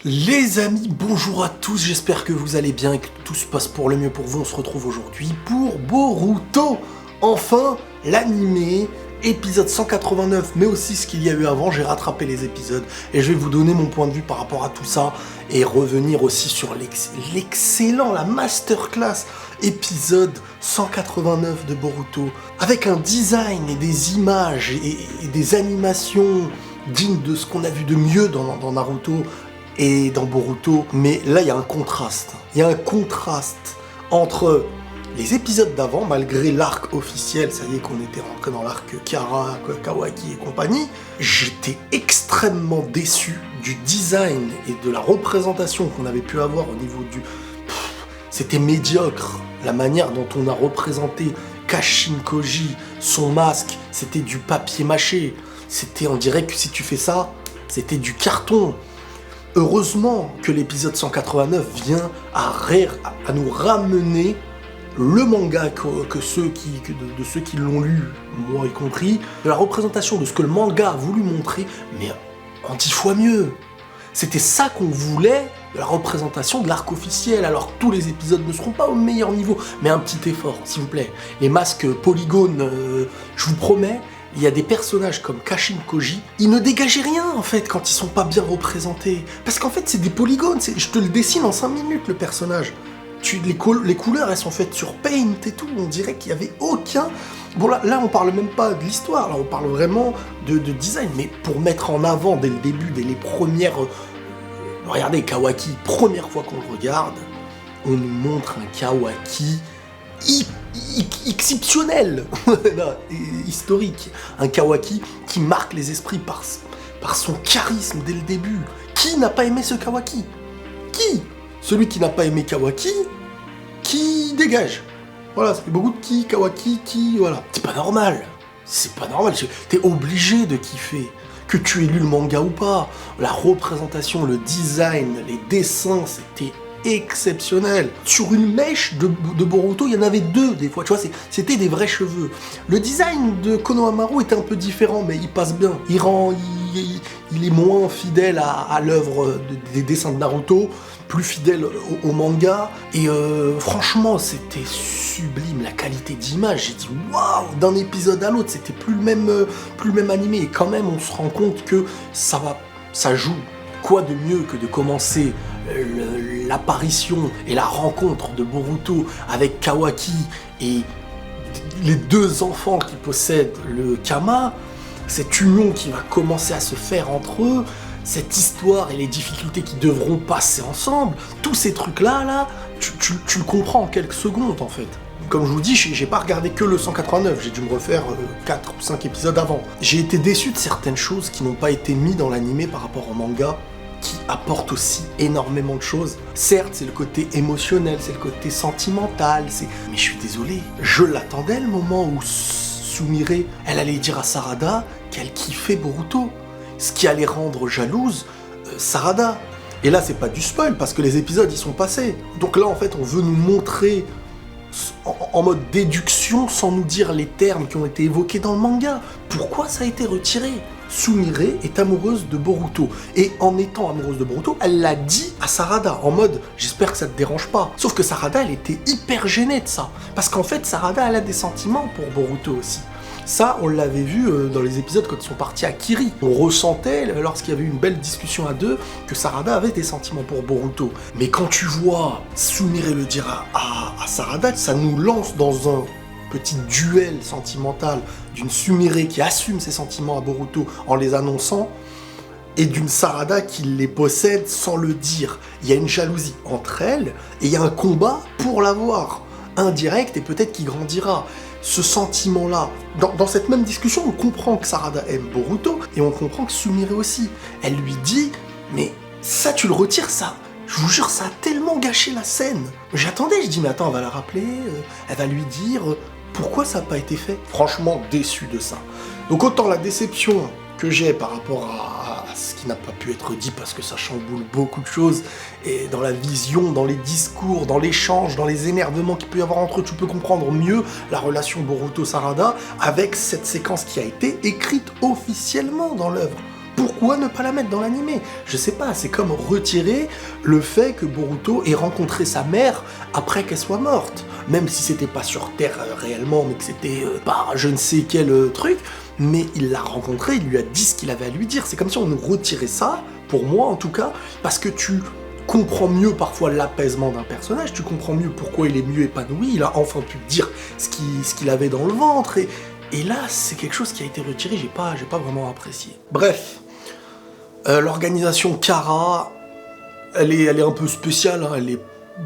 Les amis, bonjour à tous, j'espère que vous allez bien et que tout se passe pour le mieux pour vous. On se retrouve aujourd'hui pour Boruto. Enfin, l'animé, épisode 189, mais aussi ce qu'il y a eu avant. J'ai rattrapé les épisodes et je vais vous donner mon point de vue par rapport à tout ça et revenir aussi sur l'excellent, la masterclass épisode 189 de Boruto, avec un design et des images et des animations dignes de ce qu'on a vu de mieux dans Naruto et dans Boruto. Mais là, il y a un contraste. Il y a un contraste entre les épisodes d'avant, malgré l'arc officiel, ça y est qu'on était rentré dans l'arc Kara, Kawaki et compagnie. J'étais extrêmement déçu du design et de la représentation qu'on avait pu avoir au niveau du... C'était médiocre, la manière dont on a représenté Kashin Koji, son masque, c'était du papier mâché. C'était, on dirait que si tu fais ça, c'était du carton. Heureusement que l'épisode 189 vient à nous ramener le manga de ceux qui l'ont lu, moi y compris, de la représentation de ce que le manga a voulu montrer, mais en 10 fois mieux. C'était ça qu'on voulait, de la représentation de l'arc officiel, alors que tous les épisodes ne seront pas au meilleur niveau, mais un petit effort, s'il vous plaît. Les masques polygones, je vous promets, il y a des personnages comme Kashin Koji, ils ne dégageaient rien en fait quand ils sont pas bien représentés. Parce qu'en fait c'est des polygones, je te le dessine en 5 minutes le personnage. Les couleurs elles sont faites sur Paint et tout, on dirait qu'il y avait aucun... Bon là on parle même pas de l'histoire, là on parle vraiment de design, mais pour mettre en avant dès le début, dès les premières... Regardez Kawaki, première fois qu'on le regarde, on nous montre un Kawaki exceptionnel, historique, un Kawaki qui marque les esprits par son charisme dès le début. Qui n'a pas aimé ce Kawaki? Qui? Celui qui n'a pas aimé Kawaki, qui dégage. Voilà, ça fait beaucoup de Kawaki, voilà. C'est pas normal, t'es obligé de kiffer. Que tu aies lu le manga ou pas, la représentation, le design, les dessins, c'était exceptionnel. Sur une mèche de Boruto, il y en avait 2 des fois, tu vois, c'était des vrais cheveux. Le design de Konohamaru était un peu différent, mais il passe bien. Il est moins fidèle à l'œuvre des dessins de Naruto, plus fidèle au manga, et franchement, c'était sublime, la qualité d'image. J'ai dit waouh, d'un épisode à l'autre, c'était plus le même animé, et quand même, on se rend compte que ça joue. Quoi de mieux que de commencer l'apparition et la rencontre de Boruto avec Kawaki et les 2 enfants qui possèdent le Kama, cette union qui va commencer à se faire entre eux, cette histoire et les difficultés qui devront passer ensemble, tous ces trucs-là, tu le comprends en quelques secondes en fait. Comme je vous dis, j'ai pas regardé que le 189, j'ai dû me refaire 4 ou 5 épisodes avant. J'ai été déçu de certaines choses qui n'ont pas été mises dans l'animé par rapport au manga, qui apporte aussi énormément de choses. Certes, c'est le côté émotionnel, c'est le côté sentimental, mais je suis désolé, je l'attendais le moment où Sumire, elle allait dire à Sarada qu'elle kiffait Boruto, ce qui allait rendre jalouse Sarada. Et là, c'est pas du spoil, parce que les épisodes, ils sont passés. Donc là, en fait, on veut nous montrer en mode déduction, sans nous dire les termes qui ont été évoqués dans le manga. Pourquoi ça a été retiré? Sumire est amoureuse de Boruto. Et en étant amoureuse de Boruto, elle l'a dit à Sarada, en mode « j'espère que ça te dérange pas ». Sauf que Sarada, elle était hyper gênée de ça. Parce qu'en fait, Sarada, elle a des sentiments pour Boruto aussi. Ça, on l'avait vu dans les épisodes quand ils sont partis à Kiri. On ressentait, lorsqu'il y avait eu une belle discussion à 2, que Sarada avait des sentiments pour Boruto. Mais quand tu vois Sumire le dire à Sarada, ça nous lance dans un petit duel sentimental d'une Sumire qui assume ses sentiments à Boruto en les annonçant, et d'une Sarada qui les possède sans le dire. Il y a une jalousie entre elles, et il y a un combat pour l'avoir. Indirect, et peut-être qui grandira. Ce sentiment-là, dans cette même discussion, on comprend que Sarada aime Boruto, et on comprend que Sumire aussi. Elle lui dit, mais ça tu le retires, ça, je vous jure, ça a tellement gâché la scène. J'attendais, je dis, mais attends, elle va la rappeler, elle va lui dire, pourquoi ça n'a pas été fait? Franchement, déçu de ça. Donc autant la déception que j'ai par rapport à ce qui n'a pas pu être dit, parce que ça chamboule beaucoup de choses, et dans la vision, dans les discours, dans l'échange, dans les énervements qu'il peut y avoir entre eux, tu peux comprendre mieux la relation Boruto-Sarada avec cette séquence qui a été écrite officiellement dans l'œuvre. pourquoi ne pas la mettre dans l'animé? Je sais pas, c'est comme retirer le fait que Boruto ait rencontré sa mère après qu'elle soit morte. Même si c'était pas sur Terre réellement, mais que c'était par je ne sais quel truc, mais il l'a rencontré, il lui a dit ce qu'il avait à lui dire. C'est comme si on nous retirait ça, pour moi en tout cas, parce que tu comprends mieux parfois l'apaisement d'un personnage, tu comprends mieux pourquoi il est mieux épanoui, il a enfin pu te dire ce qu'il avait dans le ventre, et là, c'est quelque chose qui a été retiré, j'ai pas vraiment apprécié. Bref, l'organisation Kara, elle est un peu spéciale, hein, elle est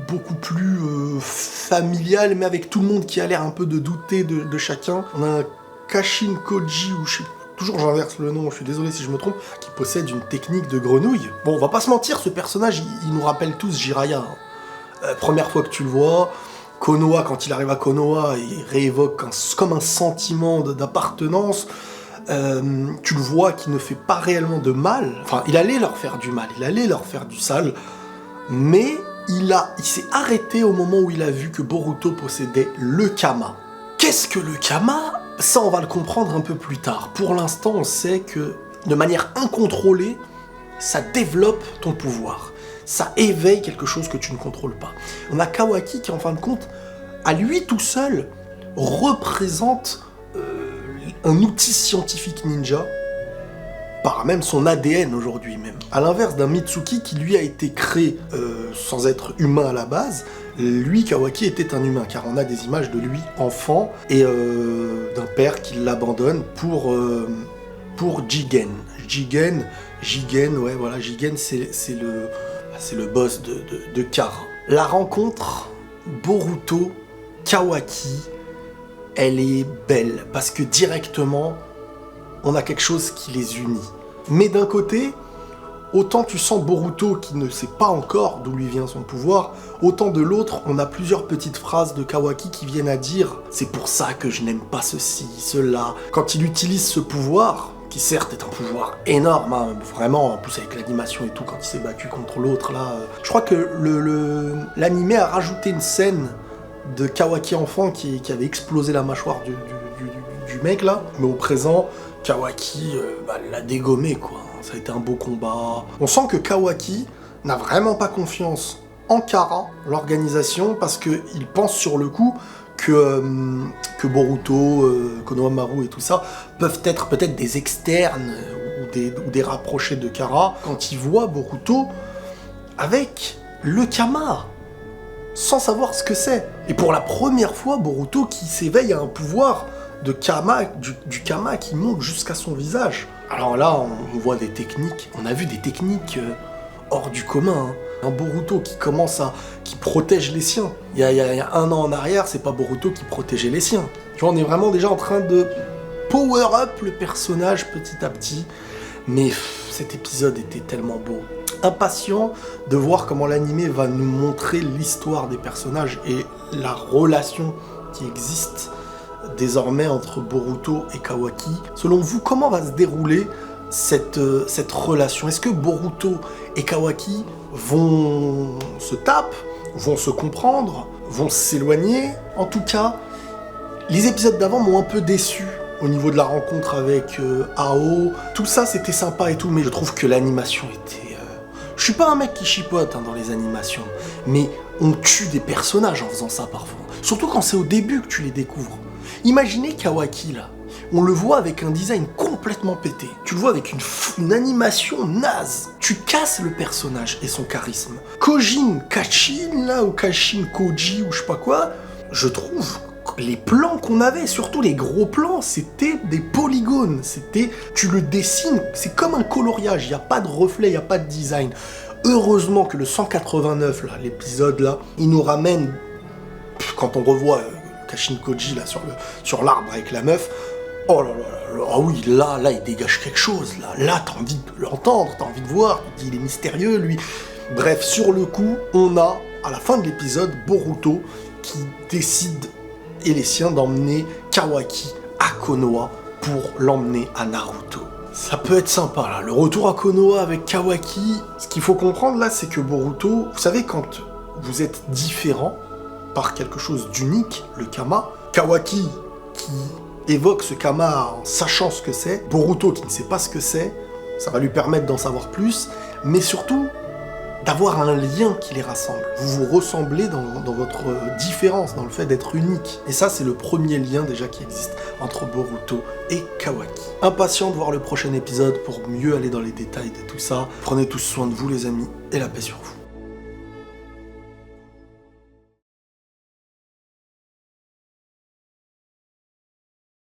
beaucoup plus familiale, mais avec tout le monde qui a l'air un peu de douter de chacun. On a un Kashin Koji, ou je sais toujours j'inverse le nom, je suis désolé si je me trompe, qui possède une technique de grenouille. Bon, on va pas se mentir, ce personnage, il nous rappelle tous Jiraiya. Hein. Première fois que tu le vois, Konoha, quand il arrive à Konoha, il réévoque comme un sentiment d'appartenance. Tu le vois qu'il ne fait pas réellement de mal. Enfin, il allait leur faire du mal, il allait leur faire du sale, mais il s'est arrêté au moment où il a vu que Boruto possédait le Kama. Qu'est-ce que le Kama ? Ça, on va le comprendre un peu plus tard. Pour l'instant, on sait que, de manière incontrôlée, ça développe ton pouvoir. Ça éveille quelque chose que tu ne contrôles pas. On a Kawaki qui, en fin de compte, à lui tout seul, représente un outil scientifique ninja, par même son ADN aujourd'hui même. À l'inverse d'un Mitsuki qui lui a été créé sans être humain à la base, lui, Kawaki, était un humain, car on a des images de lui enfant et d'un père qui l'abandonne pour Jigen. Jigen, ouais, voilà, Jigen, c'est le boss de Kara. La rencontre Boruto-Kawaki, elle est belle, parce que directement, on a quelque chose qui les unit. Mais d'un côté, autant tu sens Boruto qui ne sait pas encore d'où lui vient son pouvoir, autant de l'autre, on a plusieurs petites phrases de Kawaki qui viennent à dire « c'est pour ça que je n'aime pas ceci, cela ». Quand il utilise ce pouvoir, qui certes est un pouvoir énorme, hein, vraiment, en plus avec l'animation et tout, quand il s'est battu contre l'autre, là... je crois que l'animé a rajouté une scène de Kawaki enfant qui avait explosé la mâchoire du mec, là. Mais au présent, Kawaki l'a dégommé, quoi. Ça a été un beau combat. On sent que Kawaki n'a vraiment pas confiance en Kara, l'organisation, parce qu'il pense sur le coup que Boruto, Konohamaru et tout ça peuvent être peut-être des externes ou des rapprochés de Kara quand il voit Boruto avec le Kama, sans savoir ce que c'est. Et pour la première fois, Boruto qui s'éveille à un pouvoir de Kama, du Kama qui monte jusqu'à son visage. Alors là, on voit des techniques, on a vu des techniques hors du commun. Hein. Un Boruto qui protège les siens. Il y a un an en arrière, c'est pas Boruto qui protégeait les siens. Tu vois, on est vraiment déjà en train de power up le personnage petit à petit. Mais cet épisode était tellement beau. Impatient de voir comment l'animé va nous montrer l'histoire des personnages et la relation qui existe désormais entre Boruto et Kawaki. Selon vous, comment va se dérouler cette relation? Est-ce que Boruto et Kawaki vont se taper, vont se comprendre, vont s'éloigner? En tout cas, les épisodes d'avant m'ont un peu déçu au niveau de la rencontre avec Ao. Tout ça, c'était sympa et tout, mais je trouve que l'animation était... Je suis pas un mec qui chipote dans les animations, mais on tue des personnages en faisant ça parfois. Surtout quand c'est au début que tu les découvres. Imaginez Kawaki, là. On le voit avec un design complètement pété. Tu le vois avec une animation naze. Tu casses le personnage et son charisme. Kojin Kashin, là, ou Kashin Koji, ou je sais pas quoi, je trouve les plans qu'on avait, surtout les gros plans, c'était des polygones. Tu le dessines, c'est comme un coloriage. Il n'y a pas de reflet, il n'y a pas de design. Heureusement que le 189, là, l'épisode là, il nous ramène, quand on revoit Kashin Koji là sur l'arbre avec la meuf, oh là là, ah oui, là il dégage quelque chose, là t'as envie de l'entendre, t'as envie de voir, tu te dis il est mystérieux lui. Bref, sur le coup, on a, à la fin de l'épisode, Boruto qui décide, et les siens, d'emmener Kawaki à Konoha pour l'emmener à Naruto. Ça peut être sympa là, le retour à Konoha avec Kawaki. Ce qu'il faut comprendre là, c'est que Boruto, vous savez, quand vous êtes différent par quelque chose d'unique, le Kama, Kawaki qui évoque ce Kama en sachant ce que c'est, Boruto qui ne sait pas ce que c'est, Ça va lui permettre d'en savoir plus, mais surtout d'avoir un lien qui les rassemble. Vous vous ressemblez dans votre différence, dans le fait d'être unique. Et ça, c'est le premier lien déjà qui existe entre Boruto et Kawaki. Impatient de voir le prochain épisode pour mieux aller dans les détails de tout ça. Prenez tous soin de vous les amis, et la paix sur vous.